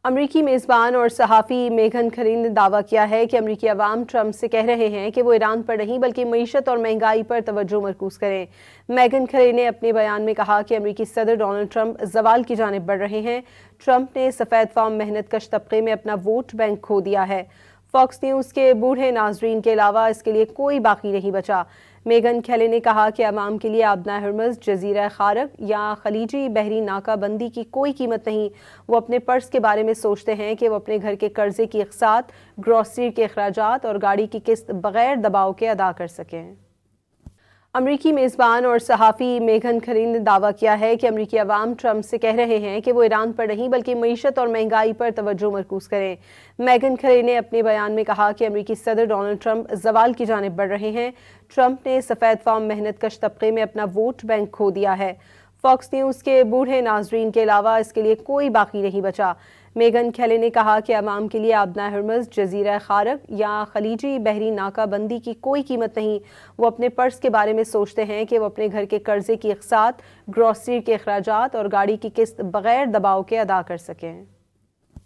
امریکی میزبان اور صحافی میگھن کھلی نے دعویٰ کیا ہے کہ امریکی عوام ٹرمپ سے کہہ رہے ہیں کہ وہ ایران پر نہیں بلکہ معیشت اور مہنگائی پر توجہ مرکوز کریں۔ میگھن کھلی نے اپنے بیان میں کہا کہ امریکی صدر ڈونلڈ ٹرمپ زوال کی جانب بڑھ رہے ہیں۔ ٹرمپ نے سفید فام محنت کش طبقے میں اپنا ووٹ بینک کھو دیا ہے۔ فاکس نیوز کے بوڑھے ناظرین کے علاوہ اس کے لیے کوئی باقی نہیں بچا۔ میگھن کھلی نے کہا کہ عوام کے لیے آبنائے ہرمز، جزیرہ خارق یا خلیجی بحری ناکہ بندی کی کوئی قیمت نہیں۔ وہ اپنے پرس کے بارے میں سوچتے ہیں کہ وہ اپنے گھر کے قرضے کی اقساط، گروسری کے اخراجات اور گاڑی کی قسط بغیر دباؤ کے ادا کر سکیں۔ امریکی میزبان اور صحافی میگھن کھلی نے دعویٰ کیا ہے کہ امریکی عوام ٹرمپ سے کہہ رہے ہیں کہ وہ ایران پر نہیں بلکہ معیشت اور مہنگائی پر توجہ مرکوز کریں۔ میگھن کھلی نے اپنے بیان میں کہا کہ امریکی صدر ڈونلڈ ٹرمپ زوال کی جانب بڑھ رہے ہیں۔ ٹرمپ نے سفید فام محنت کش طبقے میں اپنا ووٹ بینک کھو دیا ہے۔ فاکس نیوز کے بوڑھے ناظرین کے علاوہ اس کے لیے کوئی باقی نہیں بچا۔ میگھن کھلی نے کہا کہ عوام کے لیے آبنائے ہرمز، جزیرہ خارق یا خلیجی بحری ناکہ بندی کی کوئی قیمت نہیں۔ وہ اپنے پرس کے بارے میں سوچتے ہیں کہ وہ اپنے گھر کے قرضے کی اقساط، گروسری کے اخراجات اور گاڑی کی قسط بغیر دباؤ کے ادا کر سکیں۔